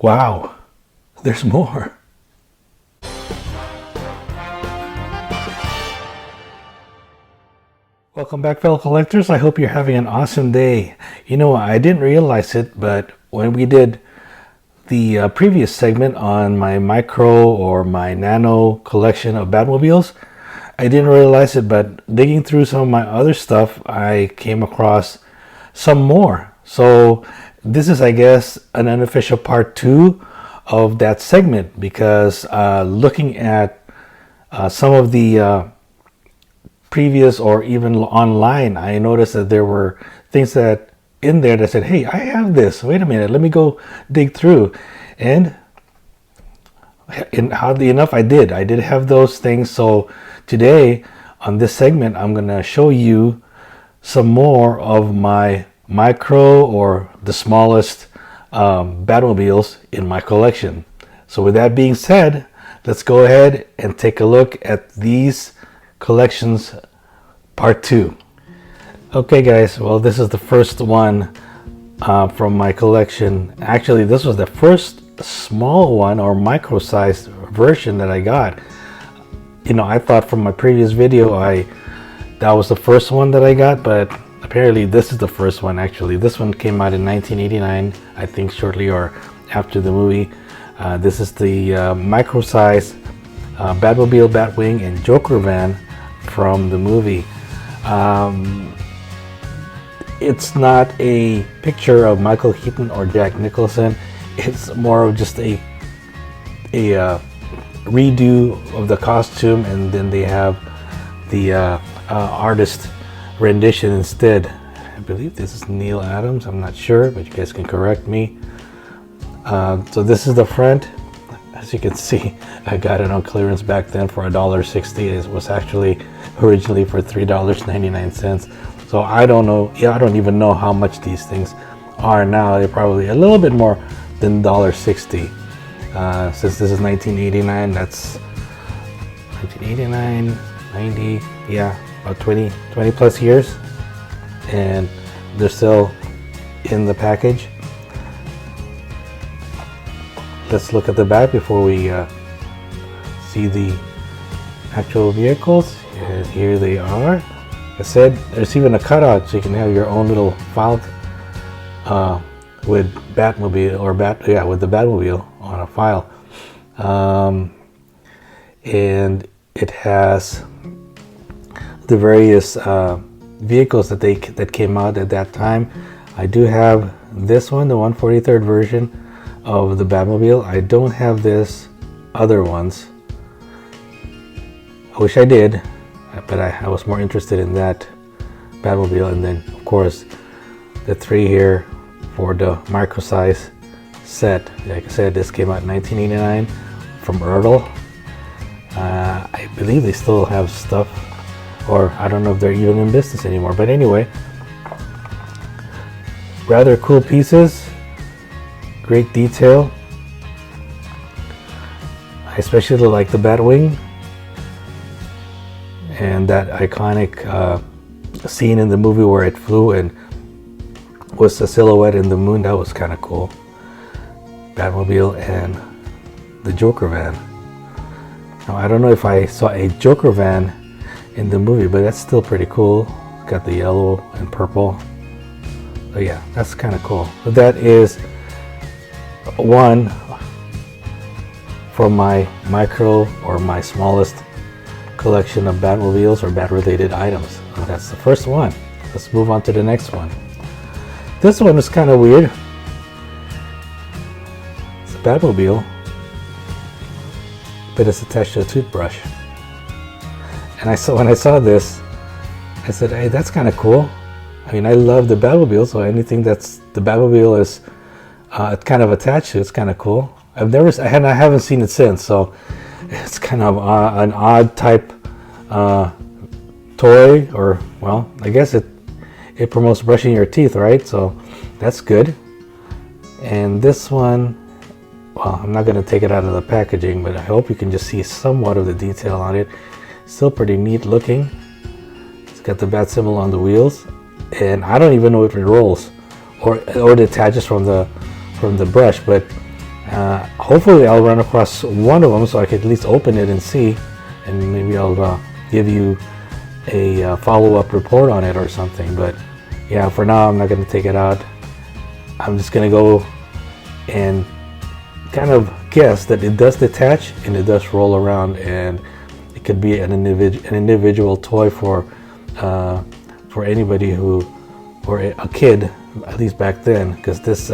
Wow, there's more. Welcome back, fellow collectors. I hope you're having an awesome day. You know, I didn't realize it, but when we did the previous segment on my micro or my nano collection of Batmobiles, I didn't realize it, but digging through some of my other stuff, I came across some more. So this is, I guess, an unofficial part 2 of that segment, because looking at some of the previous or even online, I noticed that there were things that in there that said, hey, I have this, wait a minute, let me go dig through. And oddly enough, I did have those things. So today on this segment, I'm gonna show you some more of my micro or the smallest Batmobiles in my collection. So with that being said, let's go ahead and take a look at these collections part 2. Okay guys, well, this is the first one from my collection. Actually, this was the first small one or micro-sized version that I got. You know, I thought from my previous video that was the first one that I got, but apparently this is the first one. Actually, this one came out in 1989, I think shortly or after the movie. This is the micro-sized Batmobile, Batwing, and Joker van from the movie. It's not a picture of Michael Keaton or Jack Nicholson. It's more of just a redo of the costume, and then they have the artist rendition instead. I believe this is Neil Adams. I'm not sure, but you guys can correct me. So this is the front. As you can see, I got it on clearance back then for $1.60. It was actually originally for $3.99. So I don't know. Yeah, I don't even know how much these things are now. They're probably a little bit more than $1.60. Since this is 1989, that's 1989, 90, yeah, about 20 plus years, and they're still in the package. Let's look at the back before we see the actual vehicles. And here they are. Like I said, there's even a cutout so you can have your own little file with Batmobile or with the Batmobile on a file. And it has the various vehicles that came out at that time. I do have this one, the 143rd version of the Batmobile. I don't have this other ones. I wish I did, but I was more interested in that Batmobile. And then of course the 3 here for the micro size set. Like I said, this came out in 1989 from Ertl. I believe they still have stuff, or I don't know if they're even in business anymore, but anyway, rather cool pieces. Great detail. I especially like the Batwing and that iconic scene in the movie where it flew and was a silhouette in the moon. That was kind of cool. Batmobile and the Joker van. Now, I don't know if I saw a Joker van in the movie, but that's still pretty cool. Got the yellow and purple. So yeah, that's kind of cool. So that is one from my micro or my smallest collection of Batmobiles or Bat-related items. And that's the first one. Let's move on to the next one. This one is kind of weird. It's a Batmobile, but it's attached to a toothbrush. And when I saw this, I said, hey, that's kind of cool. I mean, I love the Batmobile, so anything that's the Batmobile is kind of attached to, it's kind of cool. I haven't seen it since, so it's kind of an odd type toy, or well, I guess it promotes brushing your teeth, right? So that's good. And this one, well, I'm not going to take it out of the packaging, but I hope you can just see somewhat of the detail on it. Still pretty neat looking. It's got the bat symbol on the wheels, and I don't even know if it rolls or it attaches from the brush, but Hopefully I'll run across one of them so I can at least open it and see, and maybe I'll give you a follow-up report on it or something. But yeah, for now I'm not going to take it out. I'm just going to go and kind of guess that it does detach and it does roll around, and it could be an individual toy for anybody who, or a kid, at least back then, because this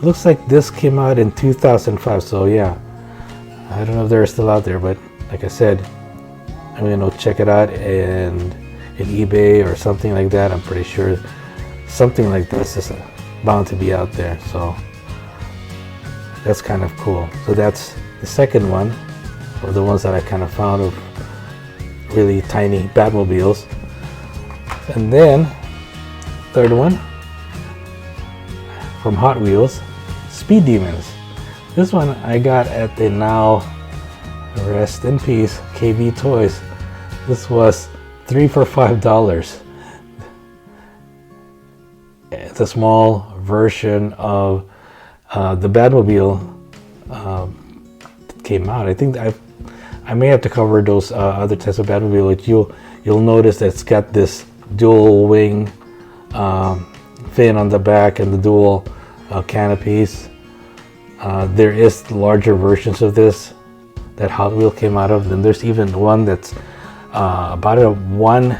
looks like this came out in 2005. So yeah, I don't know if they're still out there, but like I said, I'm gonna check it out in eBay or something like that. I'm pretty sure something like this is bound to be out there. So that's kind of cool. So that's the second one, or the ones that I kind of found of really tiny Batmobiles. And then third one from Hot Wheels, Speed Demons. This one I got at the now rest in peace KB Toys. This was 3 for $5. It's a small version of the Batmobile that came out. I think I may have to cover those other types of Batmobile. Like you'll notice that it's got this dual wing fin on the back and the dual canopies. There is larger versions of this that Hot Wheels came out of. Then there's even one that's about a one.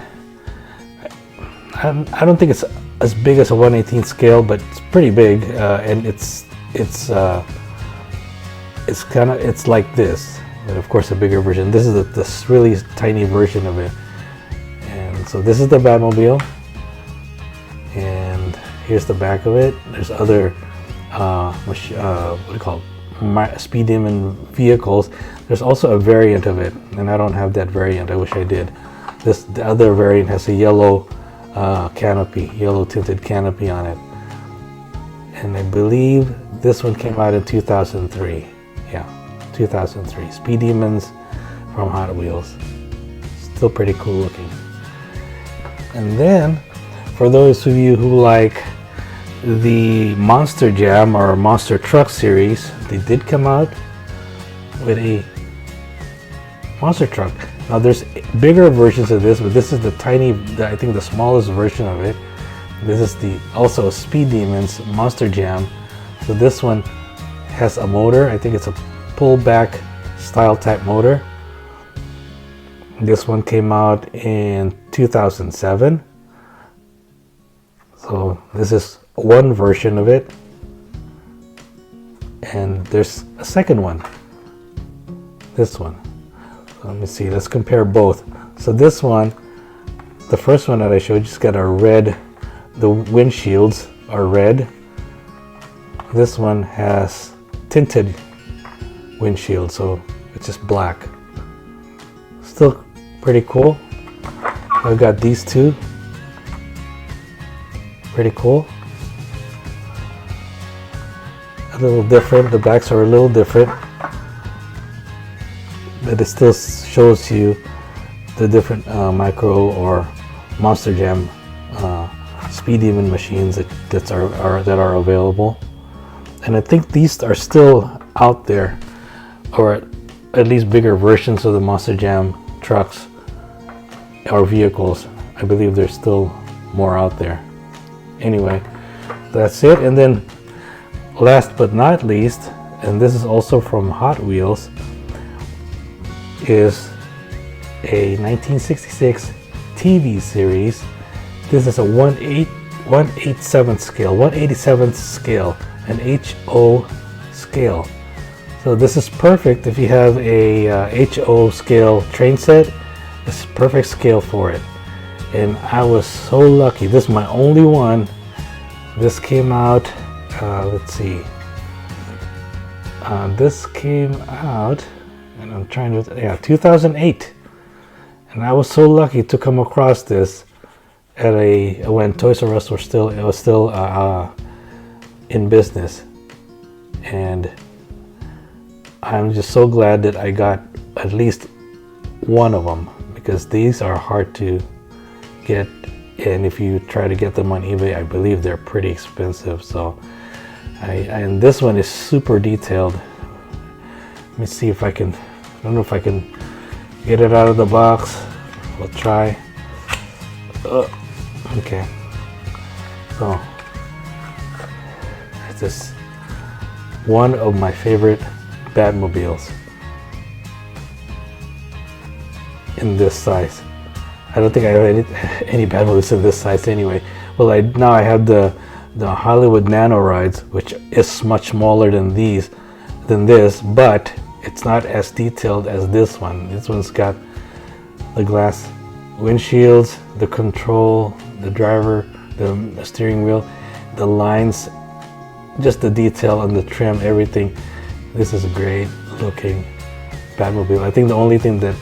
I don't think it's as big as a 1/18 scale, but it's pretty big, and it's like this, but of course a bigger version. This is this really tiny version of it. And so this is the Batmobile, and here's the back of it. There's other what do you call it? Speed Demon vehicles. There's also a variant of it, and I don't have that variant. I wish I did. The other variant has a yellow canopy, yellow tinted canopy on it, and I believe this one came out in 2003. Yeah, 2003. Speed Demons from Hot Wheels. Still pretty cool looking. And then, for those of you who like the Monster Jam or Monster Truck series, they did come out with a monster truck. Now there's bigger versions of this, but this is the tiny, I think the smallest version of it. This is also a Speed Demons Monster Jam. So this one has a motor. I think it's a pullback style type motor. This one came out in 2007. So this is one version of it, and there's a second one, this one. So let me see, let's compare both. So this one, the first one that I showed, just got a red, the windshields are red. This one has tinted windshield, so it's just black. Still pretty cool. I've got these two, pretty cool. A little different, the backs are a little different, but it still shows you the different micro or Monster Jam Speed Demon machines that are available. And I think these are still out there, or at least bigger versions of the Monster Jam trucks or vehicles. I believe there's still more out there. Anyway, that's it. And then last but not least, and this is also from Hot Wheels, is a 1966 TV series. This is a 1/87th scale, an HO scale. So this is perfect if you have a HO scale train set. It's perfect scale for it. And I was so lucky. This is my only one. This came out, let's see. This came out, and I'm trying to, 2008. And I was so lucky to come across this at when Toys R Us was still in business. And I'm just so glad that I got at least one of them, because these are hard to get, and if you try to get them on eBay, I believe they're pretty expensive. So And this one is super detailed. Let me see if I can, I don't know if I can get it out of the box. We'll try. Okay. So, this is one of my favorite Batmobiles in this size. I don't think I have any Batmobiles in this size anyway. Well, now I have the Hollywood Nano Rides, which is much smaller than this, but it's not as detailed as this one. This one's got the glass windshields, the control, the driver, the steering wheel, the lines, just the detail on the trim, everything. This is a great looking Batmobile. I think the only thing that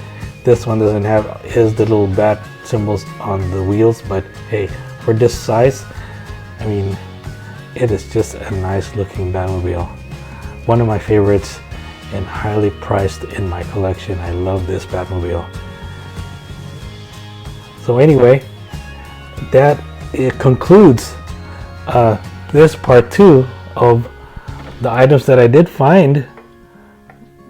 this one doesn't have is the little bat symbols on the wheels, but hey, for this size, I mean, it is just a nice looking Batmobile. One of my favorites and highly priced in my collection. I love this Batmobile. So anyway, it concludes this part 2 of the items that I did find.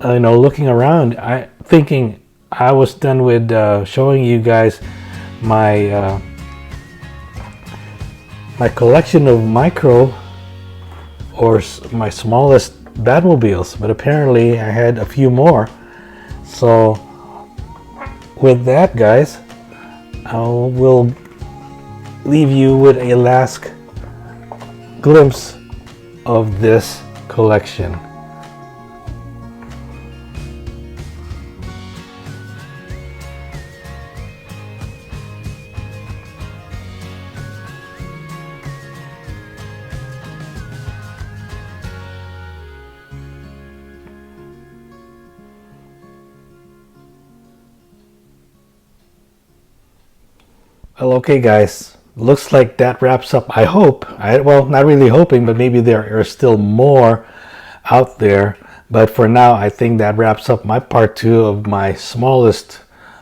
Looking around, thinking I was done with showing you guys my my collection of micro or my smallest Batmobiles, but apparently I had a few more. So with that, guys, I will leave you with a last glimpse of this collection. Well, okay, guys, looks like that wraps up. I hope, well, not really hoping, but maybe there are still more out there. But for now, I think that wraps up my part 2 of my smallest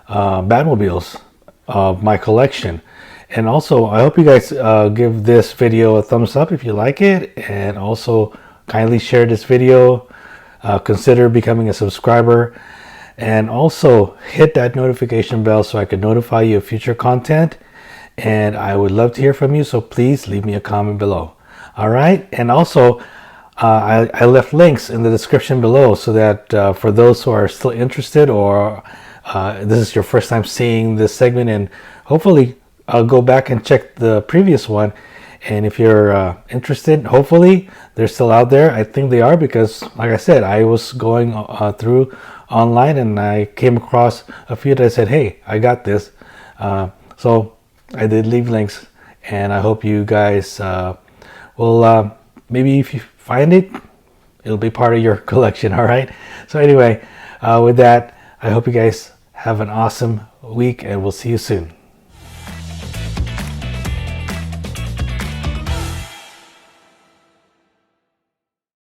Batmobiles of my collection. And also, I hope you guys give this video a thumbs up if you like it, and also kindly share this video. Consider becoming a subscriber, and also hit that notification bell so I can notify you of future content. And I would love to hear from you, so please leave me a comment below. All right, and also I left links in the description below so that for those who are still interested, or this is your first time seeing this segment, and hopefully I'll go back and check the previous one. And if you're interested, hopefully they're still out there. I think they are, because like I said, I was going through online and I came across a few that I said, hey, I got this. So I did leave links, and I hope you guys will maybe if you find it, it'll be part of your collection. All right, so anyway, with that, I hope you guys have an awesome week, and we'll see you soon.